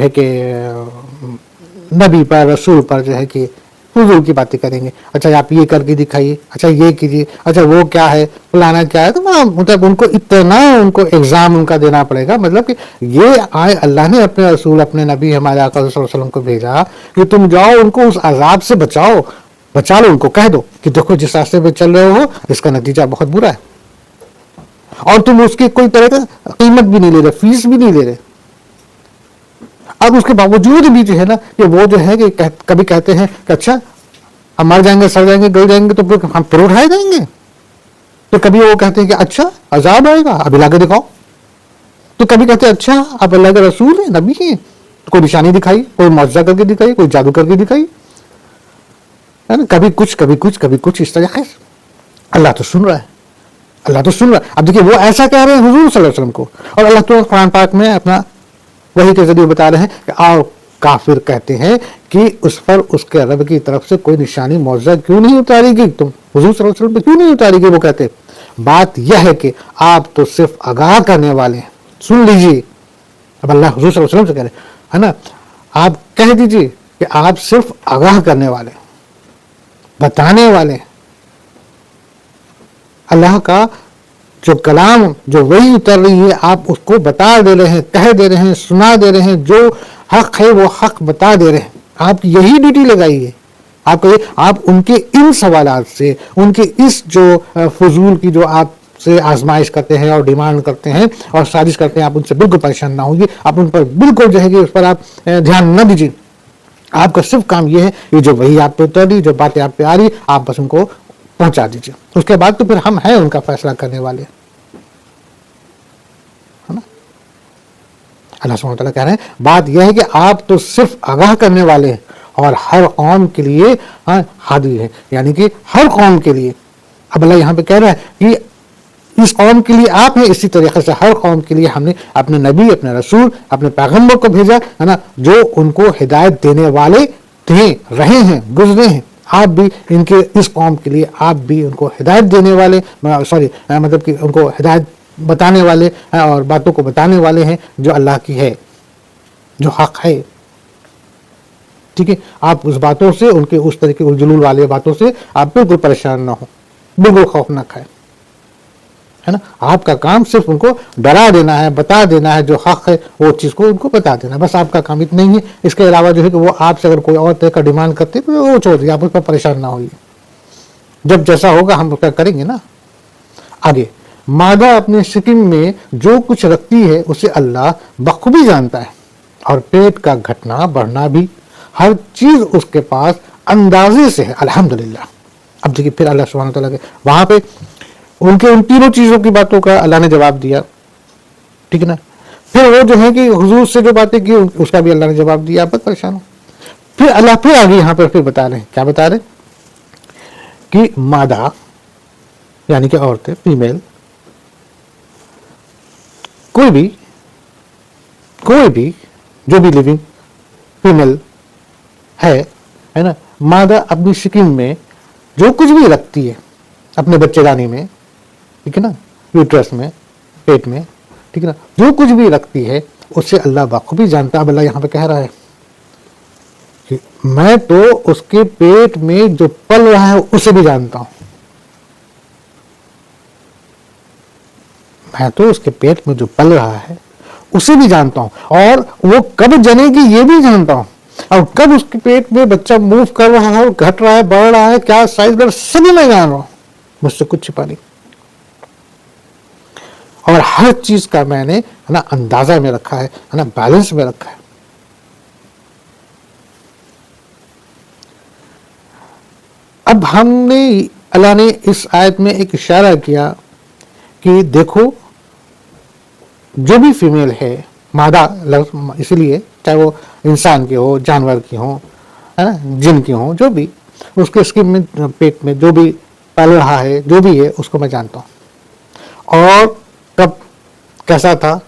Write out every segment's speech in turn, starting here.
ہے کہ نبی پر رسول پر جو ہے کہ فضول کی باتیں کریں گے. اچھا آپ یہ کر کے دکھائیے, اچھا یہ کیجیے, اچھا وہ کیا ہے, فلانا کیا ہے. تو مطلب ان کو اتنا ان کو ایگزام ان کا دینا پڑے گا. مطلب کہ یہ اللہ نے اپنے رسول اپنے نبی ہمارے آقا صلی اللہ علیہ وسلم کو بھیجا کہ تم جاؤ ان کو اس عذاب سے بچا لو. ان کو کہہ دو کہ دیکھو جس راستے پہ چل رہے ہو اس کا نتیجہ بہت برا ہے, اور تم اس کی کوئی طرح کا قیمت بھی نہیں لے رہے, فیس بھی نہیں لے رہے. اب اس کے باوجود بھی جو ہے نا کہ وہ جو ہے کہ کبھی کہتے ہیں کہ اچھا ہم مر جائیں گے, سڑ جائیں گے, گل جائیں گے تو پھر ہم پھر اٹھائے جائیں گے. تو کبھی وہ کہتے ہیں کہ اچھا عذاب آئے گا, ابھی لا کے دکھاؤ. تو کبھی کہتے ہیں اچھا آپ اللہ کے رسول ہیں, نبی ہیں, تو کوئی نشانی دکھائی, کوئی معجزہ کر کے دکھائی, کوئی جادو کر کے دکھائی, ہے نا. کبھی کچھ اس طریقے سے. اللہ تو سن رہا ہے, اللہ تو سن رہا ہے. اب دیکھیے وہ ایسا کہہ رہے ہیں حضور صلی اللہ علیہ وسلم کو, اور اللہ تو قرآن پاک میں اپنا وحی کے ذریعے بتا رہے ہیں کہ آؤ کافر کہتے ہیں کہ اس پر اس کے رب کی طرف سے کوئی نشانی معجزہ کیوں نہیں اتاری گئی, تم حضور صلی اللہ علیہ وسلم پہ کیوں نہیں اتاری گئی. وہ کہتے بات یہ ہے کہ آپ تو صرف آگاہ کرنے والے ہیں, سن لیجیے. اب اللہ حضور صلی اللہ علیہ وسلم سے کہہ رہے ہے نا, آپ کہہ دیجیے کہ آپ صرف آگاہ کرنے والے, بتانے والے. اللہ کا جو کلام جو وہی اتر رہی ہے آپ اس کو بتا دے رہے ہیں, کہہ دے رہے ہیں, سنا دے رہے ہیں. جو حق ہے وہ حق بتا دے رہے ہیں. آپ یہی ڈیوٹی لگائیے. آپ ان کے ان سوالات سے, ان کے اس جو فضول کی جو آپ سے آزمائش کرتے ہیں اور ڈیمانڈ کرتے ہیں اور سازش کرتے ہیں, آپ ان سے بالکل پریشان نہ ہوئیے. آپ ان پر بالکل جو ہے کہ اس پر آپ دھیان نہ دیجیے. آپ کا صرف کام یہ ہے کہ جو وہی آپ پہ اتر رہی, جو باتیں آپ پہ آ رہی, آپ بس ان کو پہنچا دیجیے. اس کے بعد تو پھر ہم ہیں ان کا فیصلہ کرنے والے, ہے نا. اللہ سبحانہ وتعالیٰ کہہ رہے ہیں بات یہ ہے کہ آپ تو صرف آگاہ کرنے والے ہیں اور ہر قوم کے لیے ہادی ہے, یعنی کہ ہر قوم کے لیے. اب اللہ یہاں پہ کہہ رہا ہے کہ اس قوم کے لیے آپ ہیں, اسی طریقے سے ہر قوم کے لیے ہم نے اپنے نبی, اپنے رسول, اپنے پیغمبر کو بھیجا ہے نا, جو ان کو ہدایت دینے والے تھے, رہے ہیں, گزرے ہیں. آپ بھی ان کے اس قوم کے لیے آپ بھی ان کو ہدایت دینے والے, مطلب کہ ان کو ہدایت بتانے والے اور باتوں کو بتانے والے ہیں جو اللہ کی ہے, جو حق ہے. ٹھیک ہے, آپ اس باتوں سے, ان کے اس طریقے الجلول والے باتوں سے آپ بالکل پریشان نہ ہوں, بالکل خوف نہ کھائیں, ہے نا. آپ کا کام صرف ان کو ڈرا دینا ہے, بتا دینا ہے, جو حق ہے وہ چیز کو ان کو بتا دینا, بس آپ کا کام اتنا ہی ہے. اس کے علاوہ جو ہے کہ وہ آپ سے اگر کوئی اور طرح کا ڈیمانڈ کرتے تو وہ چھوڑ دیے, آپ اس پر پریشان نہ ہوئیے. جب جیسا ہوگا ہم اس کا کریں گے نا. آگے مادہ اپنے سکم میں جو کچھ رکھتی ہے اسے اللہ بخوبی جانتا ہے, اور پیٹ کا گھٹنا بڑھنا بھی, ہر چیز اس کے پاس اندازے سے ہے. الحمدللہ. اب دیکھیے پھر اللہ سبحانہ وتعالیٰ کے وہاں پہ ان کے ان تینوں چیزوں کی باتوں کا اللہ نے جواب دیا, ٹھیک ہے نا. پھر وہ جو ہے کہ حضور سے جو باتیں کی اس کا بھی اللہ نے جواب دیا, آپ بہت پریشان ہو. پھر اللہ پھر آگے یہاں پر پھر بتا رہے ہیں, کیا بتا رہے ہیں کہ مادہ یعنی کہ عورتیں, فیمیل, کوئی بھی جو بھی لیونگ فیمیل ہے نا, مادہ اپنی سکم میں جو کچھ بھی رکھتی ہے اپنے بچے دانی میں, ٹھیک ہے نا, یوٹرس میں, پیٹ میں, ٹھیک ہے نا, جو کچھ بھی رکھتی ہے اسے اللہ بخوبی جانتا. اب اللہ یہاں پہ کہہ رہا ہے کہ میں تو اس کے پیٹ میں جو پل رہا ہے اسے بھی جانتا ہوں. میں تو اس کے پیٹ میں جو پل رہا ہے اسے بھی جانتا ہوں, اور وہ کب جنے گی یہ بھی جانتا ہوں, اور کب اس کے پیٹ میں بچہ موو کر رہا ہے, گھٹ رہا ہے, بڑھ رہا ہے, کیا سائز کر, سبھی میں جان رہا ہوں. مجھ سے کچھ چھپا نہیں, اور ہر چیز کا میں نے نا اندازہ میں رکھا ہے نا, بیلنس میں رکھا ہے. اب ہم نے, اللہ نے اس آیت میں ایک اشارہ کیا کہ دیکھو جو بھی فیمیل ہے, مادہ اسی لیے چاہے وہ انسان کی ہو, جانور کی ہو, ہے نا, جن کی ہو, جو بھی اس کے اسکن میں, پیٹ میں جو بھی پل رہا ہے, جو بھی ہے اس کو میں جانتا ہوں. اور کب کیسا تھا,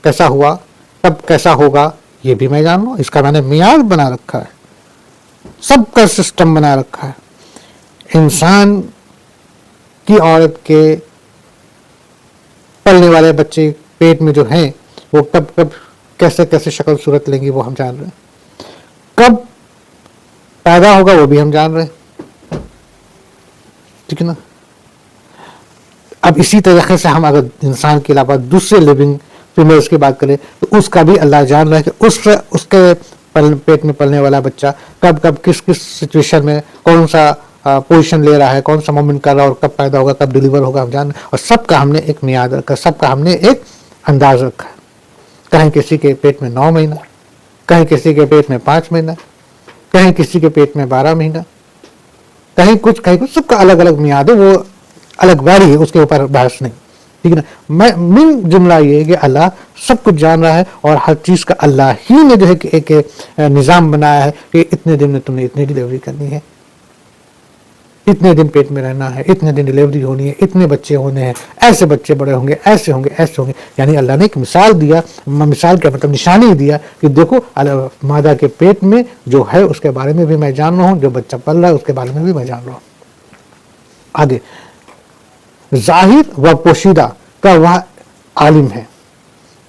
کیسا ہوا, کب کیسا ہوگا یہ بھی میں جان لوں. اس کا میں نے معیار بنا رکھا ہے, سب کا سسٹم بنا رکھا ہے. انسان کی عورت کے پلنے والے بچے پیٹ میں جو ہیں وہ کب کب कैसे कैसे शक्ल सूरत लेंगी वो हम जान रहे हैं, कब पैदा होगा वो भी हम जान रहे हैं, ठीक है ना। अब इसी तरीके से हम अगर इंसान के अलावा दूसरे लिविंग फीमेल्स की बात करें तो उसका भी अल्लाह जान रहा है कि उसके पेट में पलने वाला बच्चा कब कब किस किस सिचुएशन में कौन सा पोजीशन ले रहा है, कौन सा मोमेंट कर रहा है, और कब पैदा होगा, कब डिलीवर होगा, हम जान रहे हैं। और सबका हमने एक मियाद रखा, सबका हमने एक अंदाज रखा है। कहीं किसी के पेट में 9 महीना, कहीं किसी के पेट में 5 महीना, कहीं किसी के पेट में 12 महीना, कहीं कुछ, सबका अलग अलग मियाद है, वो अलग वारी है, उसके ऊपर बहस नहीं, ठीक है ना। मैं मेन जुमला ये है कि अल्लाह सब कुछ जान रहा है, और हर चीज़ का अल्लाह ही ने जो है कि एक निज़ाम बनाया है कि इतने दिन में तुमने इतनी डिलीवरी करनी है, इतने दिन पेट में रहना है, इतने दिन डिलीवरी होनी है, इतने बच्चे होने हैं, ऐसे बच्चे बड़े होंगे, ऐसे होंगे, ऐसे होंगे। यानी अल्लाह ने एक मिसाल दिया, मिसाल का मतलब निशानी दिया कि देखो मादा के पेट में जो है उसके बारे में भी मैं जान रहा हूँ, जो बच्चा पल रहा है उसके बारे में भी मैं जान रहा हूँ। आगे जाहिर व पोशीदा का वह आलिम है,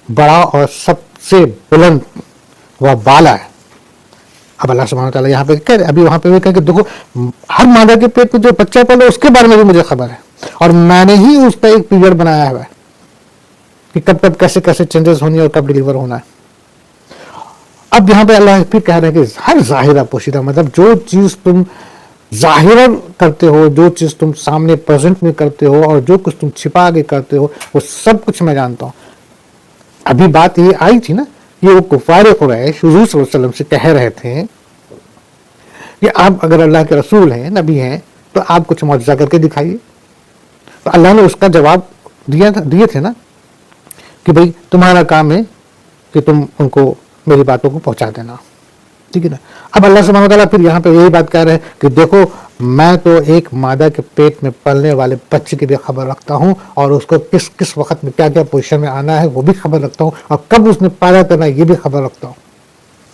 बड़ा और सबसे बुलंद व बाला है। अब अल्लाह सुब्हानहू व तआला यहाँ पे कह रहे, अभी वहां पे भी कह कि देखो हर मादा के पेट में जो बच्चा पल रहा है उसके बारे में भी मुझे खबर है, और मैंने ही उसका एक पीरियड बनाया हुआ है कि कब कब कैसे कैसे चेंजेस होनी है और कब डिलीवर होना है। अब यहाँ पे अल्लाह फिर कह रहे हैं कि हर जाहिरा पोशीदा, मतलब जो चीज तुम जाहिर करते हो, जो चीज तुम सामने प्रेजेंट में करते हो, और जो कुछ तुम छिपा के करते हो, वो सब कुछ मैं जानता हूँ। अभी बात ये आई थी ना, ये वो कुफार कुरैश हुजूर सल्लल्लाहु अलैहि वसल्लम से कह रहे थे कि आप अगर अल्लाह के रसूल हैं, नबी हैं, तो आप कुछ मौजज़ा करके दिखाइए। तो अल्लाह ने उसका जवाब दिए थे ना कि भाई तुम्हारा काम है कि तुम उनको मेरी बातों को पहुंचा देना, ठीक है ना। अब अल्लाह सुब्हानहू व तआला फिर यहाँ पे यही बात कह रहे हैं कि देखो मैं तो एक मादा के पेट में पलने वाले बच्चे की भी खबर रखता हूँ, और उसको किस किस वक्त में क्या क्या पोजीशन में आना है वो भी खबर रखता हूँ, और कब उसने पैदा करना है ये भी खबर रखता हूँ।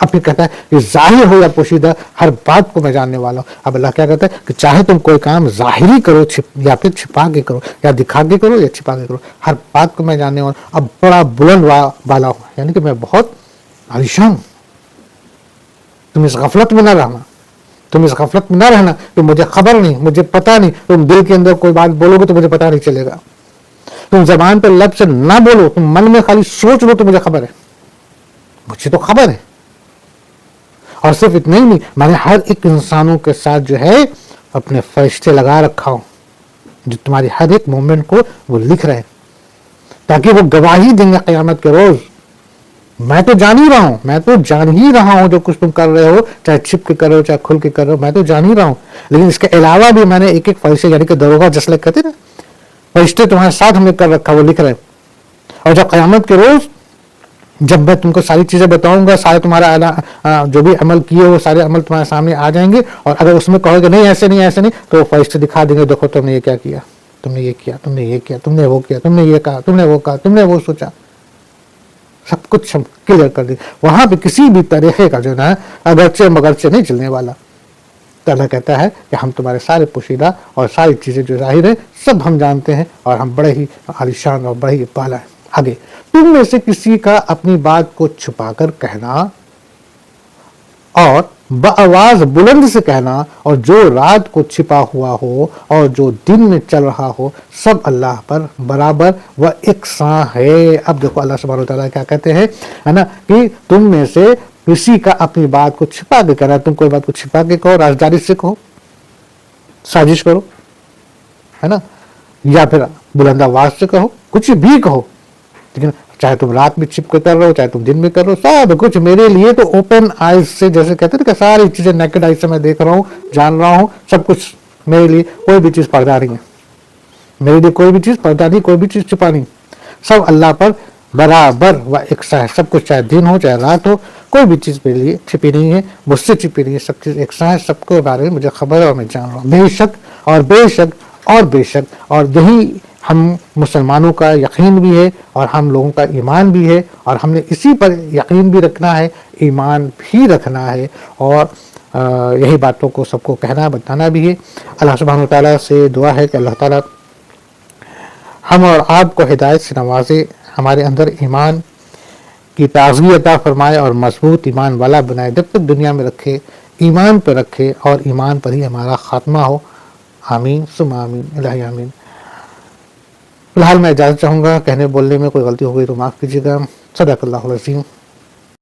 अब फिर कहता है कि जाहिर हो या पोशीदा हर बात को मैं जानने वाला हूँ। अब अल्लाह क्या कहता है कि चाहे तुम कोई काम जाहिरी करो या फिर छिपा के करो, या दिखा के करो या छिपा के करो, हर बात को मैं जानने वाला। अब बड़ा बुलंद वाला हूँ, यानी कि मैं बहुत आलिशान। तुम इस गफलत में ना रहना, तुम इस गफलत में ना रहना तो मुझे खबर नहीं, मुझे पता नहीं। तुम दिल के अंदर कोई बात बोलोगे तो मुझे पता नहीं चलेगा। तुम जबान पर लफ्ज़ से ना बोलो, तुम मन में खाली सोच लो तो मुझे खबर है, मुझे तो खबर है। और सिर्फ इतना ही नहीं, मैंने हर एक इंसानों के साथ जो है अपने फरिश्ते लगा रखा हूं, जो तुम्हारी हर एक मोमेंट को वो लिख रहे हैं, ताकि वो गवाही देंगे क़यामत के रोज। मैं तो जान ही रहा हूं, मैं तो जान ही रहा हूं जो कुछ तुम कर रहे हो, चाहे छिप के कर रहे हो चाहे खुल के कर रहे हो, मैं तो जान ही रहा हूं। लेकिन इसके अलावा भी मैंने एक एक फरिश्ते, यानी कि दरोगा जैसे कहते ना, फरिश्ते तुम्हारे साथ हमने कर रखा, वो लिख रहे हैं। और जब क़यामत के रोज जब मैं तुमको सारी चीजें बताऊंगा, सारे तुम्हारा जो भी अमल किए वो सारे अमल तुम्हारे सामने आ जाएंगे, और अगर उसमें कहोगे नहीं ऐसे नहीं ऐसे नहीं, तो फरिश्ते दिखा देंगे, देखो तुमने ये क्या किया, तुमने ये किया, तुमने ये किया, तुमने वो किया, तुमने ये कहा, तुमने वो कहा, तुमने वो सोचा, सब कुछ हम क्लियर कर देंगे। वहां पे किसी भी तरीके का जो ना अगरचे मगरचे नहीं चलने वाला। तो अल्लाह कहता है कि हम तुम्हारे सारे पोशीदा और सारी चीजें जो जाहिर है सब हम जानते हैं, और हम बड़े ही आलिशान और बड़े ही बाला है। आगे तुम में से किसी का अपनी बात को छुपाकर कहना और बआवाज बुलंद से कहना, और जो रात को छिपा हुआ हो और जो दिन में चल रहा हो, सब अल्लाह पर बराबर व एकसां है। अब देखो अल्लाह सुब्हानहू व तआला क्या कहते हैं, है ना, कि तुम में से किसी का अपनी बात को छिपा के कहना। तुम कोई बात को छिपा के कहो, राजदारी से कहो, साजिश करो, है ना, या फिर बुलंद आवाज से कहो, कुछ भी कहो, लेकिन चाहे तुम रात में छिप के कर रहे हो, चाहे तुम दिन में कर रहे हो, सब कुछ मेरे लिए तो ओपन आइज से, जैसे कहते हैं कि सारी चीजें नेकेड आइज से मैं देख रहा हूँ, जान रहा हूँ, सब कुछ मेरे लिए, कोई भी चीज पर्दा नहीं है मेरे लिए, कोई भी चीज पर्दा नहीं, कोई भी चीज छिपा नहीं, सब अल्लाह पर बराबर व एकसा है। सब कुछ चाहे दिन हो चाहे रात हो, कोई भी चीज मेरे लिए छिपी नहीं है, मुझसे छिपी नहीं है, सब चीज एकसा है, सबके बारे में मुझे खबर है और मैं जान रहा हूँ। बेशक और बेशक और बेशक, और यही हम मुसलमानों का यकीन भी है और हम लोगों का ईमान भी है, और हमने इसी पर यकीन भी रखना है, ईमान भी रखना है, और यही बातों को सबको कहना बताना भी है। अल्लाह सुब्हानहू व तआला से दुआ है कि अल्लाह ताला हम और आपको हिदायत से नवाजे, हमारे अंदर ईमान کی تازگی عطا فرمائے اور مضبوط ایمان والا بنائے، جب تک دنیا میں رکھے ایمان پہ رکھے اور ایمان پر ہی ہمارا خاتمہ ہو. آمین ثم آمین. الہی آمین. فی الحال میں اجازت چاہوں گا، کہنے بولنے میں کوئی غلطی ہو گئی تو معاف کیجیے گا. صدق اللہ العظیم.